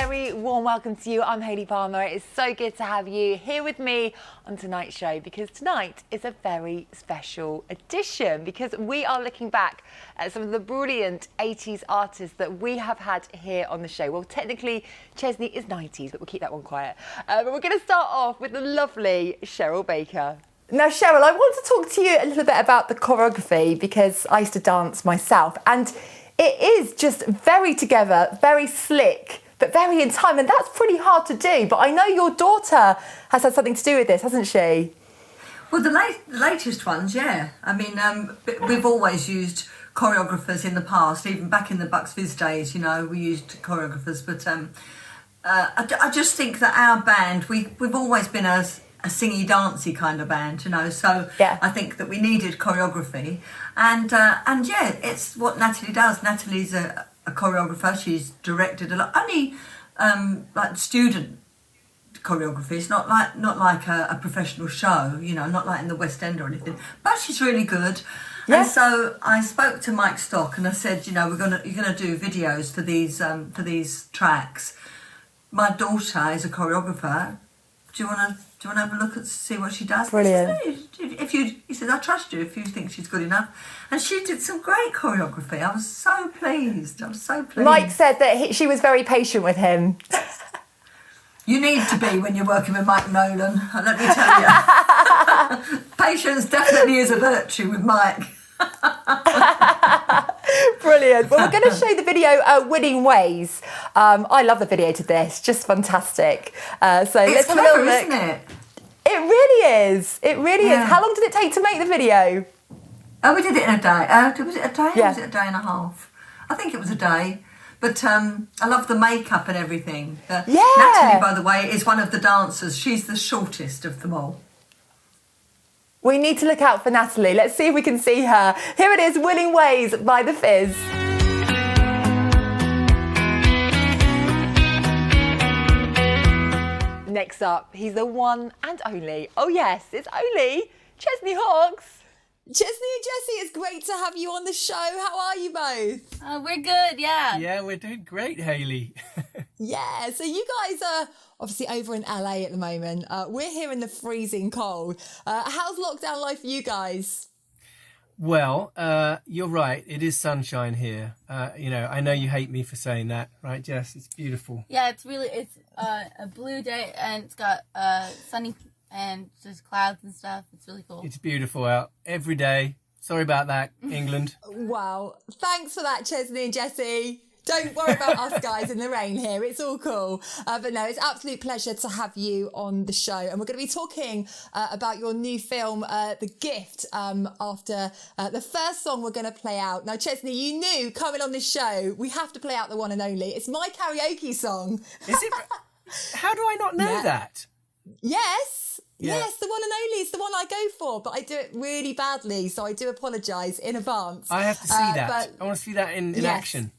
very warm welcome to you. I'm Hayley Palmer. It's so good to have you here with me on tonight's show because tonight is a very special edition because we are looking back at some of the brilliant 80s artists that we have had here on the show. Well, technically, Chesney is 90s, but we'll keep that one quiet. But we're going to start off with the lovely Cheryl Baker. Now, Cheryl, I want to talk to you a little bit about the choreography because I used to dance myself, and it is just very together, very slick, but very in time, and that's pretty hard to do. But I know your daughter has had something to do with this, hasn't she? Well, the latest ones, yeah. I mean, we've always used choreographers in the past, even back in the Bucks Fizz days, you know, we used choreographers. But I just think that our band, we've always been a singy, dancey kind of band, you know, so yeah. I think that we needed choreography. And yeah, it's what Natalie does. Natalie's a choreographer. She's directed a lot, only like student choreography. It's not like a professional show, you know, not like in the West End or anything. But she's really good. Yeah. And so I spoke to Mike Stock and I said, you know, you're gonna do videos for these tracks. My daughter is a choreographer. Do you want to have a look at see what she does? Brilliant. He said, I trust you if you think she's good enough. And she did some great choreography. I was so pleased. Mike said that she was very patient with him. You need to be when you're working with Mike Nolan, let me tell you. Patience definitely is a virtue with Mike. Brilliant. Well, we're going to show the video Winning Ways. I love the video to this, just fantastic. So let's have a little look. Isn't it? It really is. It really is. How long did it take to make the video? Oh, we did it in a day. Was it a day yeah. or was it a day and a half? I think it was a day. But I love the makeup and everything. Yeah. Natalie, by the way, is one of the dancers. She's the shortest of them all. We need to look out for Natalie. Let's see if we can see her. Here it is, Winning Ways by The Fizz. Next up, he's the one and only. Oh yes, it's only Chesney Hawkes. Chesney and Jessie, it's great to have you on the show. How are you both? We're good, yeah. Yeah, we're doing great, Hayley. Yeah, so you guys are obviously over in LA at the moment. We're here in the freezing cold. How's lockdown life for you guys? Well, you're right. It is sunshine here. You know, I know you hate me for saying that, right, Jess? It's beautiful. Yeah, it's a blue day and it's got sunny and just clouds and stuff. It's really cool. It's beautiful out every day. Sorry about that, England. Wow. Thanks for that, Chesney and Jessie. Don't worry about us guys in the rain here. It's all cool. But no, it's an absolute pleasure to have you on the show. And we're going to be talking about your new film, The Gift, after the first song we're going to play out. Now, Chesney, you knew coming on this show, we have to play out the one and only. It's my karaoke song. Is it? How do I not know that? Yes. Yeah. Yes, the one and only. It's the one I go for, but I do it really badly, so I do apologise in advance. I have to see that. I want to see that in action.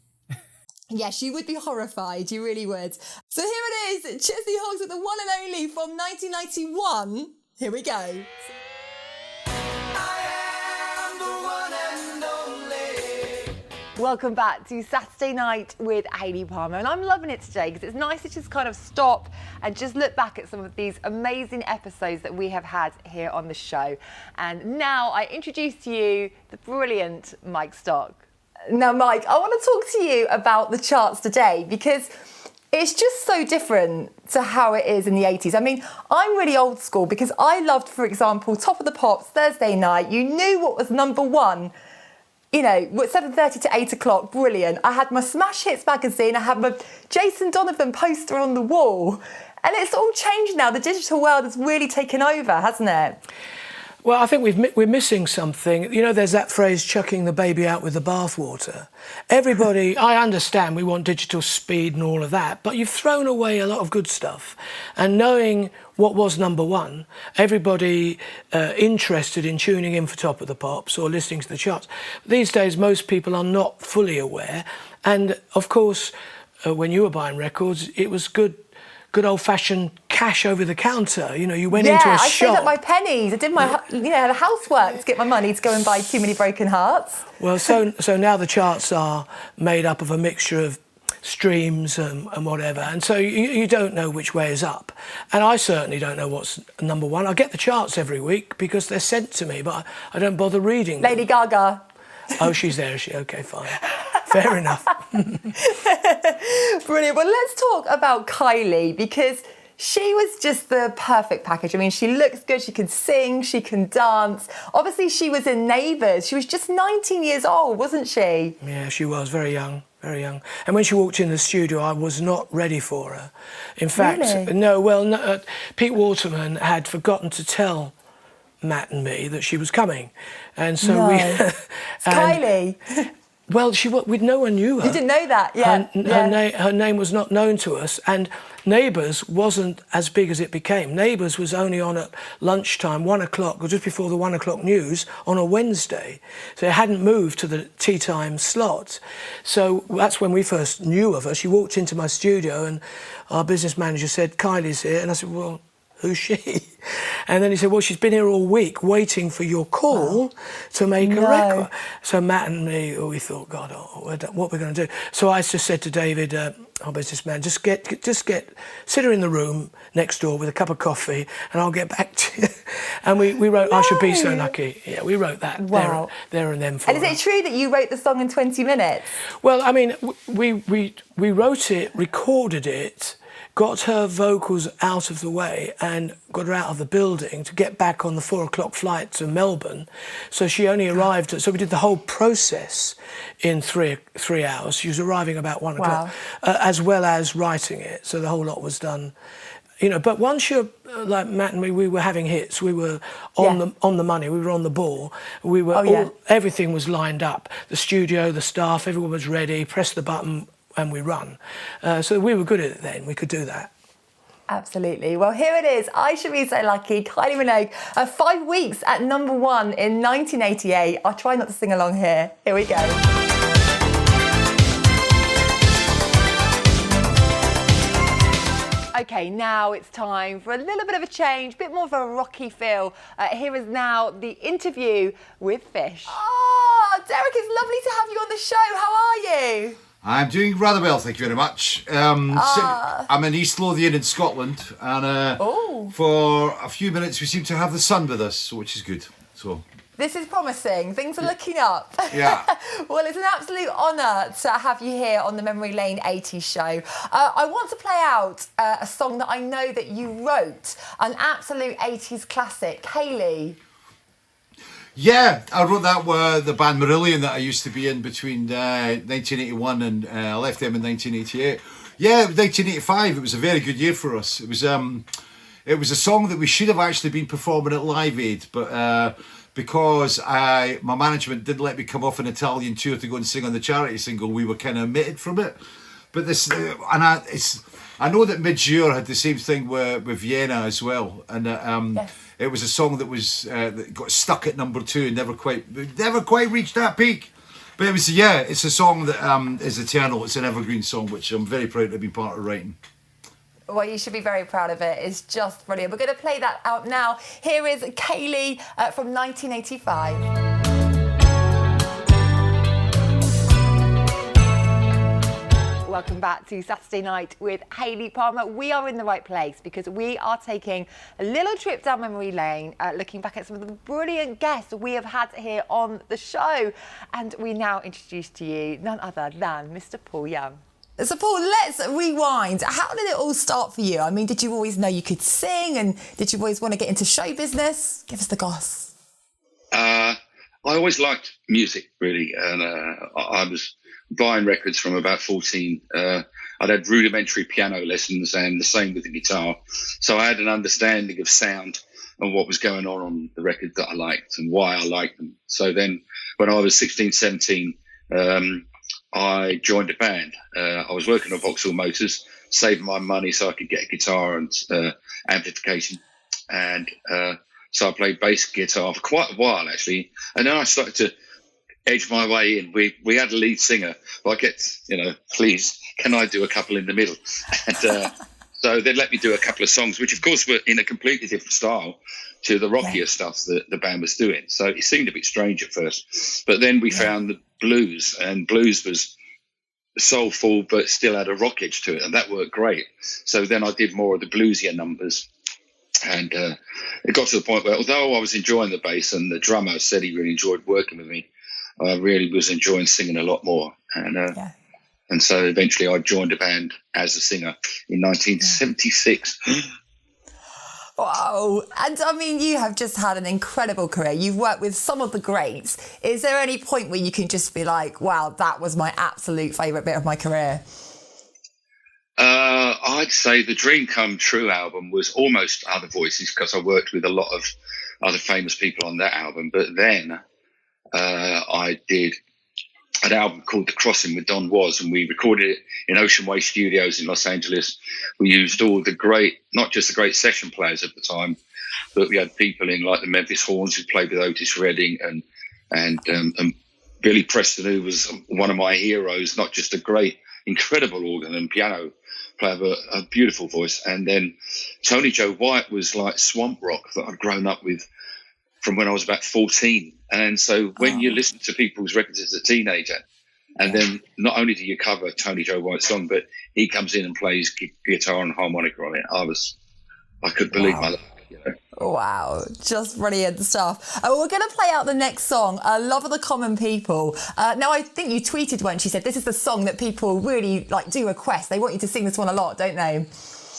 Yes, you would be horrified. You really would. So here it is, Chesney Hawkes with the one and only from 1991. Here we go. Welcome back to Saturday Night with Hayley Palmer, and I'm loving it today because it's nice to just kind of stop and just look back at some of these amazing episodes that we have had here on the show. And now I introduce to you the brilliant Mike Stock. Now, Mike, I want to talk to you about the charts today because it's just so different to how it is in the 80s. I mean, I'm really old school because I loved, for example, Top of the Pops, Thursday night. You knew what was number one. You know, 7:30 to 8 o'clock, brilliant. I had my Smash Hits magazine, I had my Jason Donovan poster on the wall. And it's all changed now. The digital world has really taken over, hasn't it? Well, I think we're missing something. You know, there's that phrase, chucking the baby out with the bathwater. Everybody, I understand we want digital speed and all of that, but you've thrown away a lot of good stuff. And knowing what was number one, everybody interested in tuning in for Top of the Pops or listening to the charts. These days, most people are not fully aware. And, of course, when you were buying records, it was good old-fashioned cash over the counter. You know, you went into a shop. Yeah, I saved up my pennies. I did my the housework to get my money to go and buy Too Many Broken Hearts. Well, so now the charts are made up of a mixture of streams and whatever. And so you don't know which way is up. And I certainly don't know what's number one. I get the charts every week because they're sent to me, but I don't bother reading them. Lady Gaga. Oh, she's there, is she? Okay, fine. Fair enough. Brilliant. Well, let's talk about Kylie, because she was just the perfect package. I mean, she looks good, she can sing, she can dance. Obviously, she was in Neighbours. She was just 19 years old, wasn't she? Yeah, she was very young. Very young. And when she walked in the studio, I was not ready for her. In fact, Really? Pete Waterman had forgotten to tell Matt and me that she was coming. And so No. we... It's Kylie. Well, no one knew her. You didn't know that, yeah. Her name was not known to us, and Neighbours wasn't as big as it became. Neighbours was only on at lunchtime, 1 o'clock, or just before the 1 o'clock news, on a Wednesday. So it hadn't moved to the tea time slot. So that's when we first knew of her. She walked into my studio, and our business manager said, "Kylie's here," and I said, "Well, who's she?" And then he said, "Well, she's been here all week waiting for your call to make a record." So Matt and me, we thought, God, what we're going to do? So I just said to David, our businessman, just sit her in the room next door with a cup of coffee, and I'll get back to you. And we wrote "I Should Be So Lucky." Yeah, we wrote that there and then for And is it true that you wrote the song in 20 minutes? Well, I mean, we wrote it, recorded it, got her vocals out of the way and got her out of the building to get back on the 4 o'clock flight to Melbourne. So she only arrived, so we did the whole process in three hours. She was arriving about 1 o'clock, as well as writing it. So the whole lot was done. You know, but once you're like Matt and me, we were having hits. We were on the money. We were on the ball. We were everything was lined up. The studio, the staff, everyone was ready. Press the button, and we run. So we were good at it then. We could do that. Absolutely. Well, here it is. I Should Be So Lucky. Kylie Minogue, 5 weeks at number 1 in 1988. I'll try not to sing along here. Here we go. Okay, now it's time for a little bit of a change, a bit more of a rocky feel. Here is now the interview with Fish. Oh, Derek, it's lovely to have you on the show. How are you? I'm doing rather well, thank you very much. I'm in East Lothian in Scotland, and for a few minutes we seem to have the sun with us, which is good. So this is promising. Things are looking up. Yeah. Well, it's an absolute honour to have you here on the Memory Lane 80s show. I want to play out a song that I know that you wrote, an absolute 80s classic, Hayley. Yeah, I wrote that with the band Marillion that I used to be in between 1981 and I left them in 1988. Yeah, 1985. It was a very good year for us. It was a song that we should have actually been performing at Live Aid, but because my management didn't let me come off an Italian tour to go and sing on the charity single, we were kind of omitted from it. But this, I know that Mid-Year had the same thing with Vienna as well, and it was a song that was that got stuck at number 2 and never quite reached that peak. But it's a song that is eternal. It's an evergreen song, which I'm very proud to have been part of writing. Well, you should be very proud of it. It's just brilliant. We're going to play that out now. Here is Hayley from 1985. Welcome back to Saturday Night with Hayley Palmer. We are in the right place because we are taking a little trip down memory lane, looking back at some of the brilliant guests we have had here on the show. And we now introduce to you none other than Mr. Paul Young. So, Paul, let's rewind. How did it all start for you? I mean, did you always know you could sing, and did you always want to get into show business? Give us the goss. I always liked music, really, and I was buying records from about 14. I'd had rudimentary piano lessons and the same with the guitar. So I had an understanding of sound and what was going on the records that I liked and why I liked them. So then when I was 16, 17, I joined a band. I was working on Vauxhall Motors, saving my money so I could get a guitar and amplification. And so I played bass guitar for quite a while, actually. And then I started to edge my way in. We had a lead singer, but I kept, please, can I do a couple in the middle? And so they let me do a couple of songs, which of course were in a completely different style to the rockier stuff that the band was doing. So it seemed a bit strange at first. But then we found the blues, and blues was soulful, but still had a rock edge to it, and that worked great. So then I did more of the bluesier numbers, and it got to the point where, although I was enjoying the bass, and the drummer said he really enjoyed working with me, I really was enjoying singing a lot more. And so eventually I joined a band as a singer in 1976. Wow. And I mean, you have just had an incredible career. You've worked with some of the greats. Is there any point where you can just be like, wow, that was my absolute favourite bit of my career? I'd say the Dream Come True album was almost Other Voices, because I worked with a lot of other famous people on that album. But then I did an album called The Crossing with Don Was, and we recorded it in Ocean Way Studios in Los Angeles. We used all the great, not just the great session players at the time, but we had people in like the Memphis Horns who played with Otis Redding, and Billy Preston, who was one of my heroes, not just a great, incredible organ and piano player, but a beautiful voice. And then Tony Joe White was like swamp rock that I'd grown up with from when I was about 14. And so when you listen to people's records as a teenager, and then not only do you cover Tony Joe White's song, but he comes in and plays guitar and harmonica on it, I could believe my luck. You know? Wow, just brilliant stuff. We're going to play out the next song, Love of the Common People. Now, I think you tweeted once, you said this is the song that people really do request. They want you to sing this one a lot, don't they?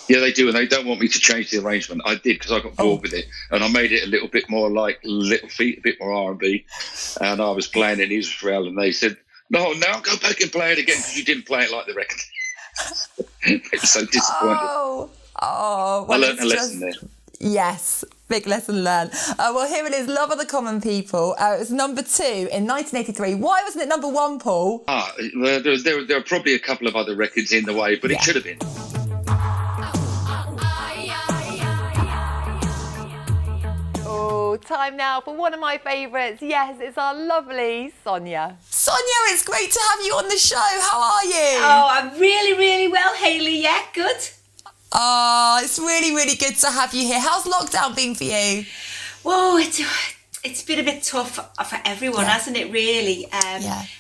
Yeah, they do, and they don't want me to change the arrangement. I did, because I got bored with it, and I made it a little bit more like Little Feat, a bit more R&B, and I was playing in Israel, and they said, no, now go back and play it again, because you didn't play it like the record. They were so disappointed. Well, I learned a lesson there. Yes, big lesson learned. Well, here it is, Love of the Common People. It was number 2 in 1983. Why wasn't it number 1, Paul? Well, there are probably a couple of other records in the way, but it should have been. Time now for one of my favourites. Yes, it's our lovely Sonia. Sonia, it's great to have you on the show. How are you? Oh, I'm really, really well, Hayley. Yeah, good. Oh, it's really, really good to have you here. How's lockdown been for you? Whoa, it's been a bit tough for everyone, hasn't it, really?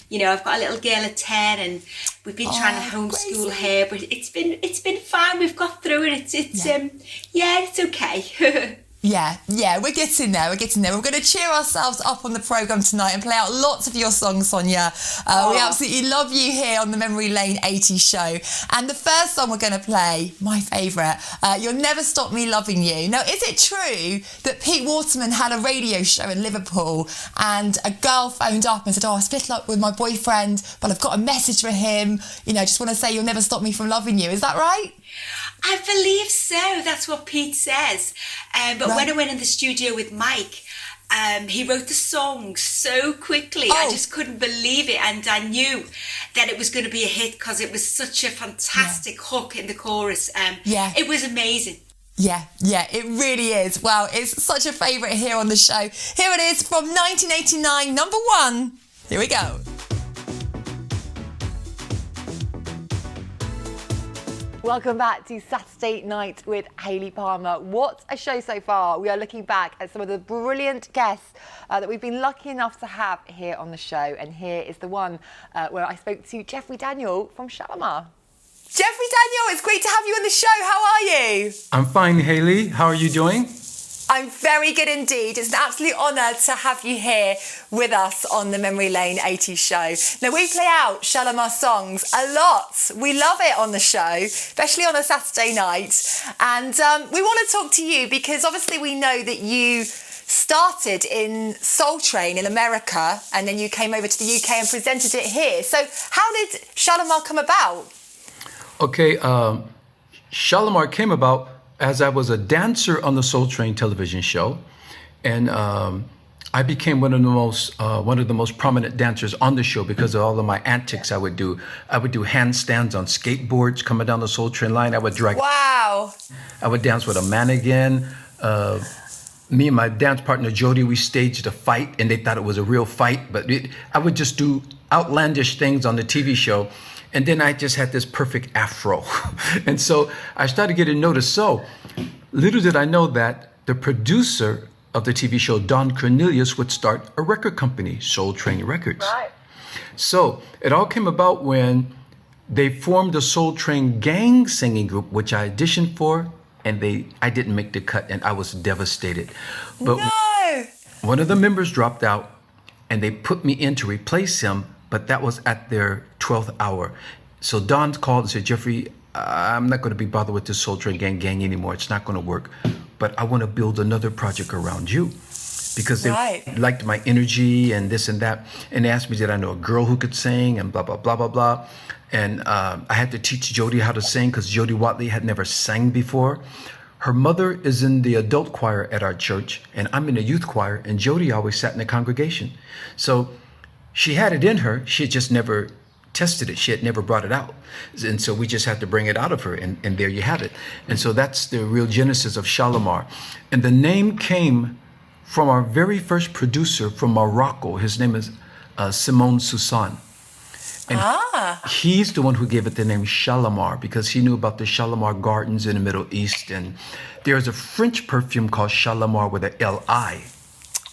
You know, I've got a little girl at 10 and we've been trying to homeschool her, but it's been fine. We've got through it. It's okay. Yeah, we're getting there. We're going to cheer ourselves up on the programme tonight and play out lots of your songs, Sonia. We absolutely love you here on the Memory Lane 80's show. And the first song we're going to play, my favourite, You'll Never Stop Me Loving You. Now, is it true that Pete Waterman had a radio show in Liverpool and a girl phoned up and said, I split up with my boyfriend, but I've got a message for him. You know, I just want to say you'll never stop me from loving you. Is that right? I believe so. That's what Pete says. But when I went in the studio with Mike, he wrote the song so quickly. I just couldn't believe it. And I knew that it was going to be a hit because it was such a fantastic hook in the chorus. It was amazing. Yeah, it really is. Well, it's such a favourite here on the show. Here it is from 1989, number 1. Here we go. Welcome back to Saturday Night with Hayley Palmer. What a show so far. We are looking back at some of the brilliant guests that we've been lucky enough to have here on the show. And here is the one where I spoke to Jeffrey Daniel from Shalimar. Jeffrey Daniel, it's great to have you on the show. How are you? I'm fine, Hayley. How are you doing? I'm very good indeed. It's an absolute honour to have you here with us on the Memory Lane 80's show. Now, we play out Shalimar songs a lot. We love it on the show, especially on a Saturday night. And we want to talk to you because obviously we know that you started in Soul Train in America and then you came over to the UK and presented it here. So how did Shalimar come about? Okay, Shalimar came about as I was a dancer on the Soul Train television show, and I became one of the most prominent dancers on the show because of all of my antics I would do. I would do handstands on skateboards coming down the Soul Train line. I would drag. Wow. I would dance with a mannequin. Me and my dance partner Jody, we staged a fight, and they thought it was a real fight. But I would just do outlandish things on the TV show. And then I just had this perfect afro. And so I started getting noticed. So little did I know that the producer of the TV show, Don Cornelius, would start a record company, Soul Train Records. Right. So it all came about when they formed a Soul Train gang singing group, which I auditioned for, and I didn't make the cut, and I was devastated. But No! one of the members dropped out, and they put me in to replace him, but that was at their 12th hour. So Don called and said, Jeffrey, I'm not going to be bothered with this Soul Train gang anymore. It's not going to work. But I want to build another project around you. Because they liked my energy and this and that. And they asked me, did I know a girl who could sing and blah, blah, blah, blah, blah. And I had to teach Jody how to sing because Jody Watley had never sang before. Her mother is in the adult choir at our church, and I'm in the youth choir, and Jody always sat in the congregation. So she had it in her. She had just never tested it. She had never brought it out. And so we just had to bring it out of her, and there you have it. And so that's the real genesis of Shalimar. And the name came from our very first producer from Morocco. His name is Simone Susan. And he's the one who gave it the name Shalimar because he knew about the Shalimar Gardens in the Middle East. And there's a French perfume called Shalimar with a L-I.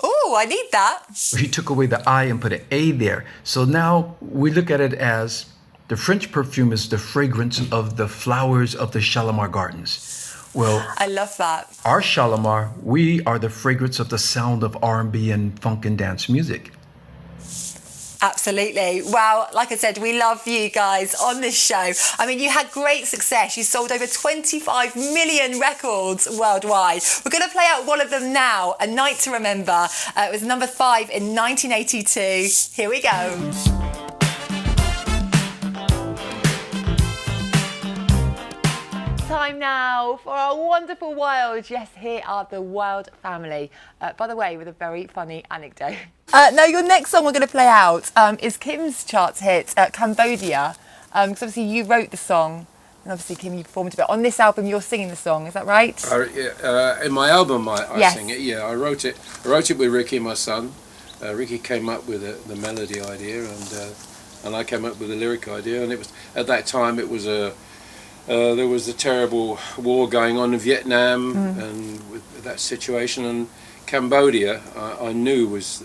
Oh, I need that. He took away the I and put an A there. So now we look at it as the French perfume is the fragrance of the flowers of the Shalimar Gardens. Well, I love that. Our Shalimar, we are the fragrance of the sound of R&B and funk and dance music. Absolutely. Well, like I said, we love you guys on this show. I mean, you had great success. You sold over 25 million records worldwide. We're going to play out one of them now, A Night to Remember. It was number 5 in 1982. Here we go. Time now for our wonderful Wilde. Yes, here are the Wilde family. By the way, with a very funny anecdote. Now, your next song we're going to play out is Kim's charts hit, Cambodia. Because obviously you wrote the song, and obviously Kim, you performed a bit. On this album, you're singing the song, is that right? In my album, I Yes. sing it. Yeah, I wrote it. I wrote it with Ricky, my son. Ricky came up with the melody idea, and I came up with the lyric idea. And it was at that time it was there was a terrible war going on in Vietnam, and with that situation, and Cambodia, I knew was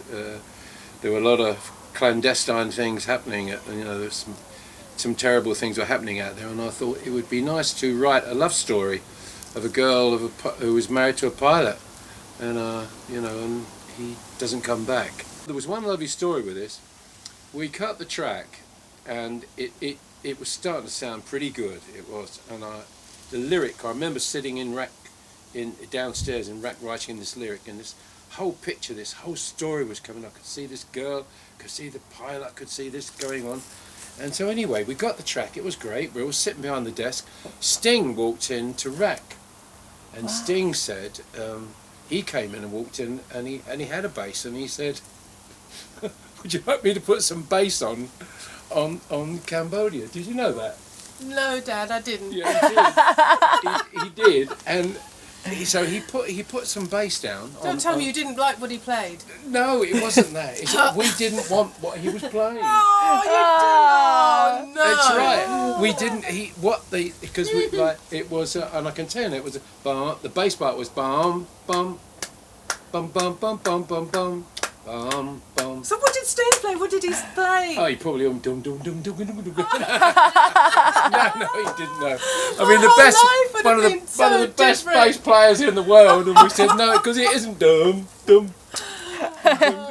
there were a lot of clandestine things happening. There's some terrible things were happening out there, and I thought it would be nice to write a love story of a girl who was married to a pilot, and and he doesn't come back. There was one lovely story with this. We cut the track, and it was starting to sound pretty good. It was, and the lyric. I remember sitting downstairs in rack writing this lyric, and this whole picture, this whole story was coming. I could see this girl, could see the pilot, could see this going on. And so anyway, we got the track. It was great. We were all sitting behind the desk. Sting walked in to rack, and Sting said he came in and walked in, and he had a bass, and he said, "Would you like me to put some bass on Cambodia?" Did you know that? No, Dad, I didn't. Yeah, he did, and so he put some bass down. Don't tell me you didn't like what he played. No, it wasn't that. It's we didn't want what he was playing. Oh, you didn't. Oh, no. That's right. We didn't. Because it was, and I can tell you, it was the bass part was bum bum bum bum bum bum bum bum. So what did Sting play? What did he play? Oh, he probably dum dum dum dum dum dum. No, he didn't know. I mean, one of the best bass players in the world, and we said no because it isn't dum dum.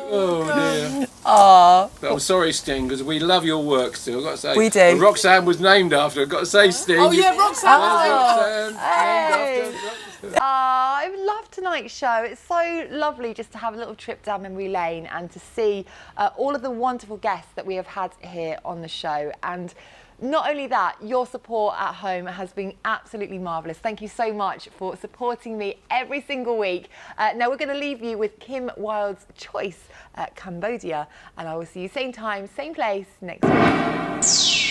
Oh dear. Aww. But I'm sorry, Sting, because we love your work still. I've got to say, we do. Roxanne was named after. I've got to say, Sting. Oh yeah, Roxanne. Hey. I love tonight's show. It's so lovely just to have a little trip down memory lane and to see all of the wonderful guests that we have had here on the show. And not only that, your support at home has been absolutely marvellous. Thank you so much for supporting me every single week. Now we're going to leave you with Kim Wilde's choice, Cambodia. And I will see you same time, same place next week.